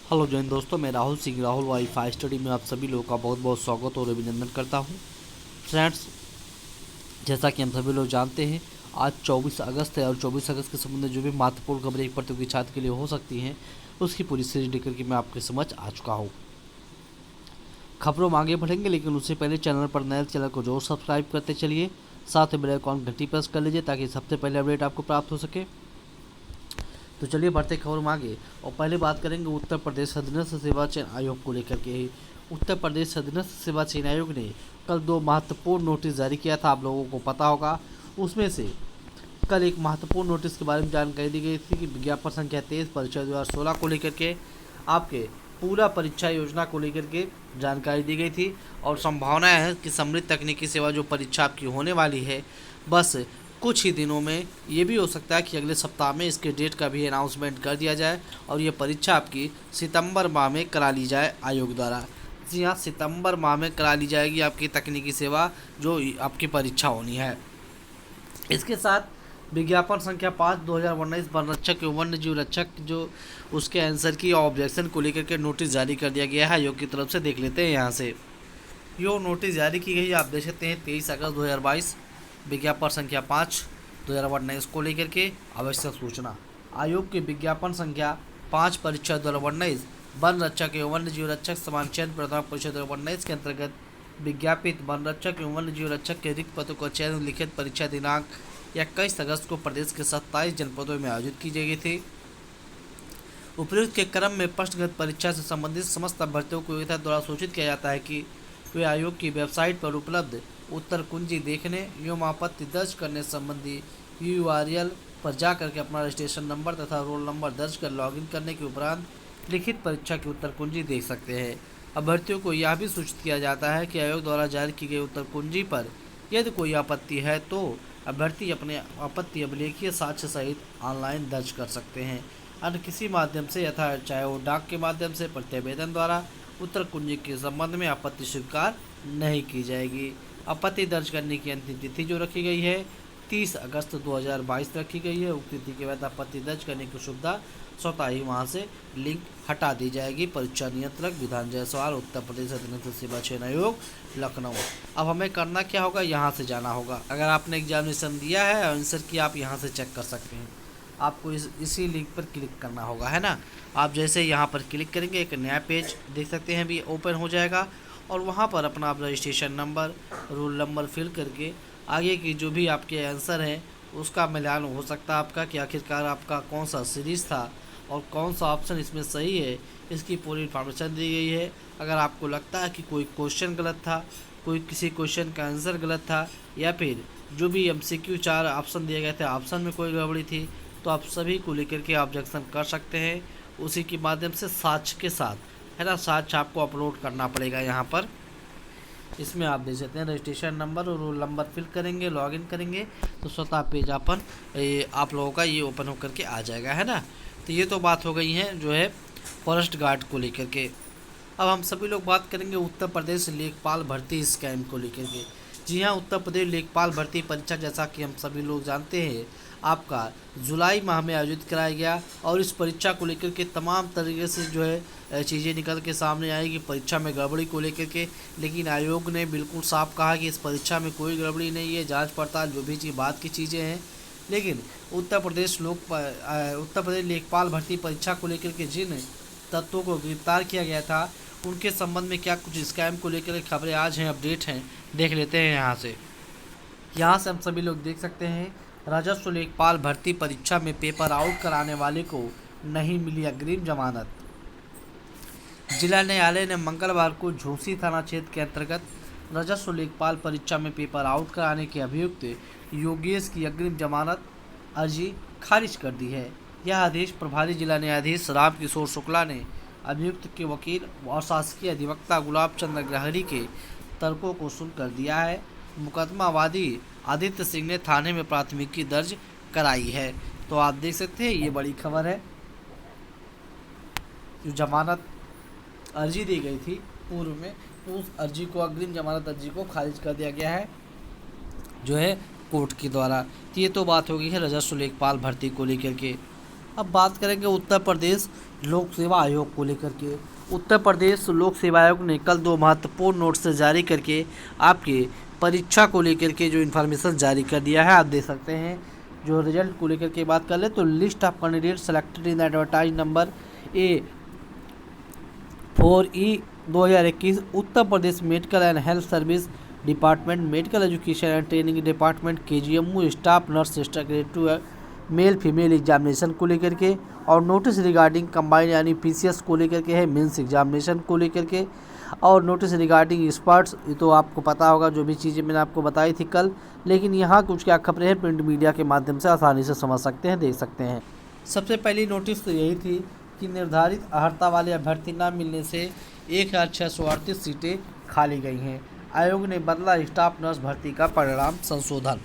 Hello Jain दोस्तों, मैं Rahul Singh Rahul wifi study में आप सभी लोगों का बहुत बहुत स्वागत और अभिनंदन करता हूं। फ्रेंड्स, जैसा कि हम सभी लोग जानते हैं, आज 24 अगस्त है और 24 अगस्त के संबंध में जो भी महत्वपूर्ण खबरें एक प्रतियोगी छात्र के लिए हो सकती हैं, उसकी पूरी सीरीज लेकर के मैं आपके समझ आ चुका हूँ। खबरों में आगे बढ़ेंगे, लेकिन उससे पहले चैनल पर नए चैनल को जरूर सब्सक्राइब करते चलिए। साथ ही बेल आइकॉन घंटी प्रेस कर लीजिए ताकि सबसे पहले अपडेट आपको प्राप्त हो सके। तो चलिए बढ़ते खबर में आगे, और पहले बात करेंगे उत्तर प्रदेश अधीनस्थ सेवा चयन आयोग को लेकर के। उत्तर प्रदेश अधीनस्थ सेवा चयन आयोग ने कल दो महत्वपूर्ण नोटिस जारी किया था, आप लोगों को पता होगा। उसमें से कल एक महत्वपूर्ण नोटिस के बारे में जानकारी दी गई थी कि विज्ञापन संख्या 23 परीक्षा 2016 को लेकर के आपके पूरा परीक्षा योजना को लेकर के जानकारी दी गई थी। और संभावना है कि समृद्ध तकनीकी सेवा जो परीक्षा आपकी होने वाली है, बस कुछ ही दिनों में ये भी हो सकता है कि अगले सप्ताह में इसके डेट का भी अनाउंसमेंट कर दिया जाए और ये परीक्षा आपकी सितंबर माह में करा ली जाए आयोग द्वारा। जी हाँ, सितंबर माह में करा ली जाएगी आपकी तकनीकी सेवा जो आपकी परीक्षा होनी है। इसके साथ विज्ञापन संख्या 5/2019 वन रक्षक एवं वन्य जीव रक्षक जो उसके आंसर की ऑब्जेक्शन को लेकर के नोटिस जारी कर दिया गया है आयोग की तरफ से। देख लेते हैं यहाँ से, यो नोटिस जारी की गई है, आप देख सकते हैं 23 अगस्त 2022, विज्ञापन संख्या 5/2019 को लेकर के आवश्यक सूचना। आयोग के विज्ञापन संख्या 5 परीक्षा 2019 वन रक्षक एवं वन्य जीव रक्षक समान चयन प्रथम परीक्षा 2019 के अंतर्गत विज्ञापित वन रक्षक एवं वन्य जीव रक्षक के रिक्त पदों का चयन लिखित परीक्षा दिनांक 21 अगस्त को प्रदेश के 27 जनपदों में आयोजित की गई थी। उपयुक्त के क्रम में प्रश्नगत परीक्षा से संबंधित समस्त अभ्यर्थियों को योग्यता द्वारा सूचित किया जाता है कि वे आयोग की वेबसाइट पर उपलब्ध उत्तर कुंजी देखने एवं आपत्ति दर्ज करने संबंधी URL पर जाकर के अपना रजिस्ट्रेशन नंबर तथा रोल नंबर दर्ज कर लॉगिन करने के उपरांत लिखित परीक्षा की उत्तर कुंजी देख सकते हैं। अभ्यर्थियों को यह भी सूचित किया जाता है कि आयोग द्वारा जारी की गई उत्तर कुंजी पर यदि कोई आपत्ति है तो अभ्यर्थी अपने आपत्ति अभिलेखीय साक्ष्य सहित ऑनलाइन दर्ज कर सकते हैं। अन्य किसी माध्यम से यथा चाहे वो डाक के माध्यम से प्रत्यावेदन द्वारा उत्तर कुंजी के संबंध में आपत्ति स्वीकार नहीं की जाएगी। आपत्ति दर्ज करने की अंतिम तिथि जो रखी गई है 30 अगस्त 2022 रखी गई है। उक्त तिथि के बाद आपत्ति दर्ज करने की सुविधा स्वतः ही वहाँ से लिंक हटा दी जाएगी। परीक्षा नियंत्रक विधान जायसवाल, उत्तर प्रदेश अधीनस्थ सेवा चयन आयोग, लखनऊ। अब हमें करना क्या होगा, यहाँ से जाना होगा। अगर आपने एग्जामिनेशन दिया है आंसर की, आप यहाँ से चेक कर सकते हैं। आपको इसी लिंक पर क्लिक करना होगा, है ना। आप जैसे यहाँ पर क्लिक करेंगे एक नया पेज देख सकते हैं अभी ओपन हो जाएगा, और वहाँ पर अपना आप registration number roll number fill करके आगे की जो भी आपके आंसर हैं उसका मिलान हो सकता है आपका कि आखिरकार आपका कौन सा सीरीज़ था और कौन सा ऑप्शन इसमें सही है, इसकी पूरी इन्फॉर्मेशन दी गई है। अगर आपको लगता है कि कोई क्वेश्चन गलत था, कोई किसी क्वेश्चन का आंसर गलत था, या फिर जो भी MCQ 4 ऑप्शन दिए गए थे ऑप्शन में कोई गड़बड़ी थी, तो आप सभी को लेकर के ऑब्जेक्शन कर सकते हैं उसी के माध्यम से साक्ष्य के साथ, है ना। साक्ष्य आपको अपलोड करना पड़ेगा यहाँ पर। इसमें आप देख सकते हैं रजिस्ट्रेशन नंबर और रोल नंबर फिल करेंगे, लॉगिन करेंगे तो स्वतः पेज आप लोगों का ये ओपन होकर के आ जाएगा, है ना। तो ये तो बात हो गई है जो है फॉरेस्ट गार्ड को लेकर के। अब हम सभी लोग बात करेंगे उत्तर प्रदेश लेखपाल भर्ती स्कैम को लेकर के। जी हाँ, उत्तर प्रदेश लेखपाल भर्ती परीक्षा जैसा कि हम सभी लोग जानते हैं आपका जुलाई माह में आयोजित कराया गया, और इस परीक्षा को लेकर के तमाम तरीके से जो है चीज़ें निकल के सामने आएगी परीक्षा में गड़बड़ी को लेकर के। लेकिन आयोग ने बिल्कुल साफ कहा कि इस परीक्षा में कोई गड़बड़ी नहीं है, जांच पड़ताल जो भी चीज़ बात की चीज़ें हैं। लेकिन उत्तर प्रदेश लेखपाल भर्ती परीक्षा को लेकर के जिन तत्वों को गिरफ्तार किया गया था उनके संबंध में क्या कुछ स्कैम को लेकर खबरें आज हैं, अपडेट हैं, देख लेते हैं यहाँ से। यहाँ से हम सभी लोग देख सकते हैं राजस्व लेखपाल भर्ती परीक्षा में पेपर आउट कराने वाले को नहीं मिली अग्रिम जमानत। जिला न्यायालय ने मंगलवार को झोसी थाना क्षेत्र के अंतर्गत राजस्व लेखपाल परीक्षा में पेपर आउट कराने के अभियुक्त योगेश की अग्रिम जमानत अर्जी खारिज कर दी है। यह आदेश प्रभारी जिला न्यायाधीश राम किशोर शुक्ला ने अभियुक्त के वकील और शासकीय अधिवक्ता गुलाब चंद्र ग्रहरी के तर्कों को सुनकर दिया है। मुकदमा वादी आदित्य सिंह ने थाने में प्राथमिकी दर्ज कराई है। तो आप देख सकते हैं ये बड़ी खबर है, जो जमानत अर्जी दी गई थी पूर्व में, उस अर्जी को, अग्रिम जमानत अर्जी को खारिज कर दिया गया है जो है कोर्ट के द्वारा। तो ये तो बात हो गई है राजस्व लेखपाल भर्ती को लेकर के। अब बात करेंगे उत्तर प्रदेश लोक सेवा आयोग को लेकर के। उत्तर प्रदेश लोक सेवा आयोग ने कल 2 महत्वपूर्ण नोटिस जारी करके आपके परीक्षा को लेकर के जो इन्फॉर्मेशन जारी कर दिया है। आप देख सकते हैं, जो रिजल्ट को लेकर के बात कर ले तो list of candidate selected in advertise number A4E 2021 Uttar Pradesh medical and health service department, medical education and training department, KGMU staff nurse sister grade 2 male female examination को लेकर के, और नोटिस रिगार्डिंग कंबाइन यानी PCS को लेकर के है, मेंस एग्जामिनेशन को लेकर के, और नोटिस रिगार्डिंग एक्सपर्ट्स। ये तो आपको पता होगा जो भी चीज़ें मैंने आपको बताई थी कल, लेकिन यहाँ कुछ क्या खबरें हैं प्रिंट मीडिया के माध्यम से आसानी से समझ सकते हैं, देख सकते हैं। सबसे पहली नोटिस तो यही थी कि निर्धारित अर्हता वाले अभ्यर्थी न मिलने से 1638 सीटें खाली गई हैं। आयोग ने बदला स्टाफ नर्स भर्ती का परिणाम संशोधन।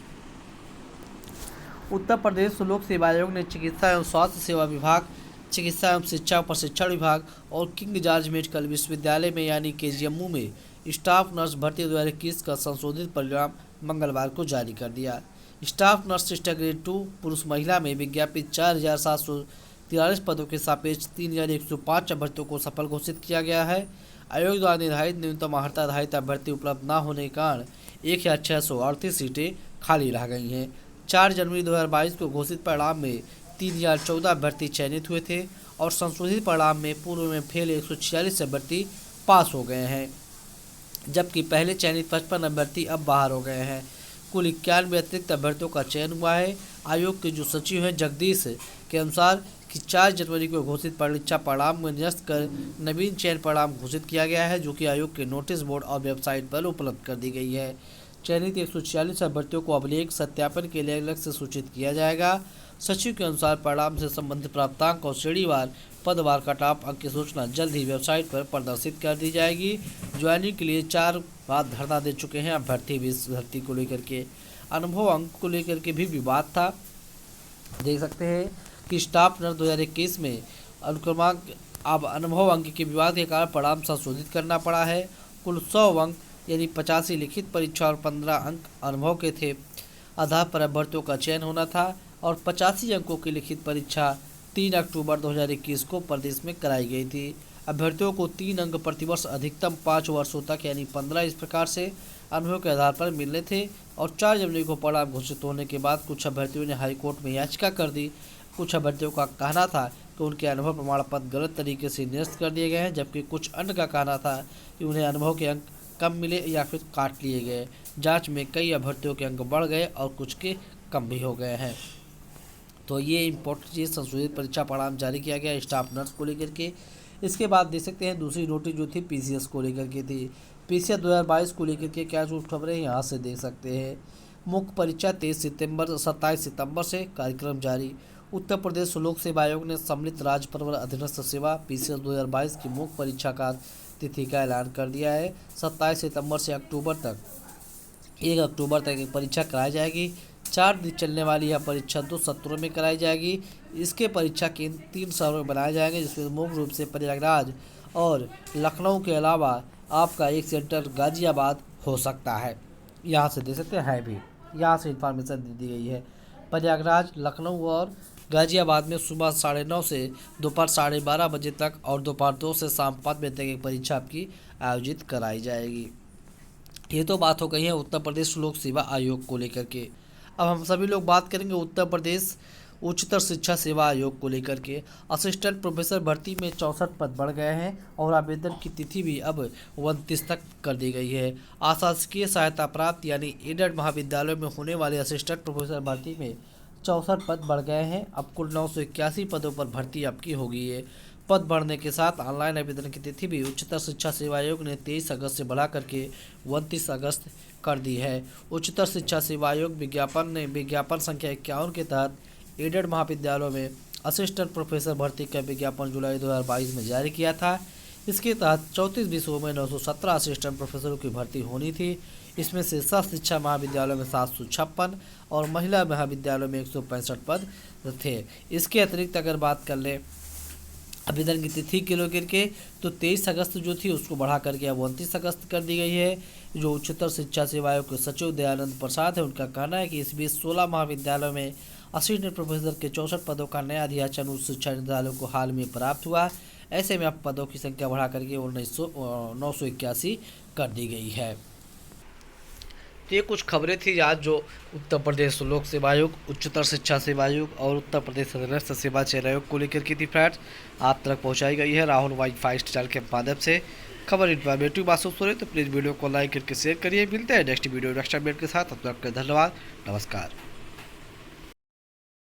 उत्तर प्रदेश लोक सेवा आयोग ने चिकित्सा एवं स्वास्थ्य सेवा विभाग, चिकित्सा एवं शिक्षा प्रशिक्षण विभाग और किंग जॉर्ज मेडिकल विश्वविद्यालय में यानी KGMU में स्टाफ नर्स भर्ती 2021 का संशोधित परिणाम मंगलवार को जारी कर दिया। स्टाफ नर्स सिस्टर ग्रेड 2 पुरुष महिला में विज्ञापित 4743 पदों के सापेक्ष 3105 अभ्यर्थियों को सफल घोषित किया गया है। आयोग द्वारा निर्धारित न्यूनतम अर्हता आधारित अभ्यर्थी उपलब्ध न होने के कारण 1638 सीटें खाली रह गई हैं। 4 जनवरी 2022 को घोषित परिणाम में 3014 अभ्यर्थी चयनित हुए थे और संशोधित परिणाम में पूर्व में फेल 146 अभ्यर्थी पास हो गए हैं, जबकि पहले चयनित 55 अभ्यर्थी अब बाहर हो गए हैं। कुल 91 अतिरिक्त अभ्यर्थियों का चयन हुआ है। आयोग के जो सचिव हैं जगदीश के अनुसार कि 4 जनवरी को घोषित परीक्षा परिणाम में निरस्त कर नवीन चयन परिणाम घोषित किया गया है, जो कि आयोग के नोटिस बोर्ड और वेबसाइट पर उपलब्ध कर दी गई है। चयनित 146 अभ्यर्थियों को अभिलेख सत्यापन के लिए अलग से सूचित किया जाएगा। सचिव के अनुसार परिणाम से संबंधित प्राप्तांक और श्रेणीवार पदवार कट ऑफ अंक की सूचना जल्द ही वेबसाइट पर प्रदर्शित कर दी जाएगी। ज्वाइनिंग के लिए 4 बार धरना दे चुके हैं अभ्यर्थी भी इस भर्ती को लेकर के। अनुभव अंक को लेकर के भी विवाद था। देख सकते हैं कि स्टाफ नर्स 2021 में अनुक्रमांक अब अनुभव अंक के विवाद के कारण परिणाम संशोधित करना पड़ा है। कुल 100 अंक यानी 85 लिखित परीक्षा और 15 अंक अनुभव के थे आधार पर अभ्यर्थियों का चयन होना था और 85 अंकों की लिखित परीक्षा 3 अक्टूबर 2021 को प्रदेश में कराई गई थी। अभ्यर्थियों को 3 अंक प्रतिवर्ष अधिकतम 5 वर्षों तक यानी 15 इस प्रकार से अनुभव के आधार पर मिलने थे और 4 जनवरी को परिणाम घोषित होने के बाद कुछ अभ्यर्थियों ने हाईकोर्ट में याचिका कर दी। कुछ अभ्यर्थियों का कहना था कि उनके अनुभव प्रमाण पत्र गलत तरीके से निरस्त कर दिए गए हैं, जबकि कुछ अन्य का कहना था कि उन्हें अनुभव के अंक कम मिले या फिर काट लिए गए। जांच में कई अभ्यर्थियों के अंक बढ़ गए और कुछ के कम भी हो गए हैं। तो ये इम्पोर्टेंट चीज़ संशोधित परीक्षा परिणाम जारी किया गया स्टाफ नर्स को लेकर के। इसके बाद देख सकते हैं दूसरी नोटिस जो थी PCS को लेकर के थी। PCS 2022 को लेकर के क्या जो खबरें यहाँ से देख सकते हैं। मुख्य परीक्षा 27 सितंबर से कार्यक्रम जारी। उत्तर प्रदेश लोक सेवा आयोग ने सम्मिलित राज्य परिवहन अधीनस्थ सेवा PCS 2022 की मुख्य परीक्षा का तिथि का ऐलान कर दिया है। 27 सितंबर से 1 अक्टूबर तक परीक्षा कराई जाएगी। 4 दिन चलने वाली यह परीक्षा 2 सत्रों में कराई जाएगी। इसके परीक्षा केंद्र 3 शहरों में बनाए जाएंगे, जिसमें मुख्य रूप से प्रयागराज और लखनऊ के अलावा आपका एक सेंटर गाजियाबाद हो सकता है। यहाँ से दे सकते हैं भी, यहाँ से इन्फॉर्मेशन दी गई है। प्रयागराज, लखनऊ और गाजियाबाद में सुबह 9:30 से दोपहर 12:30 बजे तक और दोपहर 2 से शाम 5 बजे तक एक परीक्षा आपकी आयोजित कराई जाएगी। ये तो बात हो गई है उत्तर प्रदेश लोक सेवा आयोग को लेकर के। अब हम सभी लोग बात करेंगे उत्तर प्रदेश उच्चतर शिक्षा सेवा आयोग को लेकर के। असिस्टेंट प्रोफेसर भर्ती में 64 पद बढ़ गए हैं और आवेदन की तिथि भी अब 29 तक कर दी गई है। अशासकीय सहायता प्राप्त यानी एडेड महाविद्यालयों में होने वाले असिस्टेंट प्रोफेसर भर्ती में 64 पद बढ़ गए हैं। अब कुल 981 पदों पर भर्ती आपकी होगी है। पद बढ़ने के साथ ऑनलाइन आवेदन की तिथि भी उच्चतर शिक्षा सेवा आयोग ने 23 अगस्त से बढ़ा करके 29 अगस्त कर दी है। उच्चतर शिक्षा सेवा आयोग विज्ञापन संख्या 51 के तहत एडेड महाविद्यालयों में असिस्टेंट प्रोफेसर भर्ती का विज्ञापन जुलाई 2022 में जारी किया था। इसके तहत 34 विषयों में 917 असिस्टेंट प्रोफेसरों की भर्ती होनी थी। इसमें से सह शिक्षा महाविद्यालयों में 756 और महिला महाविद्यालयों में 165 पद थे। इसके अतिरिक्त अगर बात कर लें आवेदन की तिथि के लेकर के तो 23 अगस्त जो थी उसको बढ़ा करके अब 29 अगस्त कर दी गई है। जो उच्चतर शिक्षा सेवा आयोग के सचिव दयानंद प्रसाद है, उनका कहना है कि इस बीच 16 महाविद्यालयों में असिस्टेंट प्रोफेसर के 64 पदों का नया अध्याचन उच्च शिक्षा निदेशालय को हाल में प्राप्त हुआ। ऐसे में अब पदों की संख्या बढ़ा करके 981 कर दी गई है। तो ये कुछ खबरें थी आज जो उत्तर प्रदेश लोक सेवा आयोग, उच्चतर शिक्षा सेवा आयोग और उत्तर प्रदेश अधीनस्थ सेवा चयन आयोग को लेकर की थी फ्रेंड्स, आप तक पहुंचाई गई है राहुल वाईफाई स्टाइल के माध्यम से। खबर इन्फॉर्मेटिव महसूस हो रही तो प्लीज़ वीडियो को लाइक करके शेयर करिए। मिलते हैं नेक्स्ट वीडियो नेक्स्ट अपडेट के साथ। अब तक धन्यवाद, नमस्कार।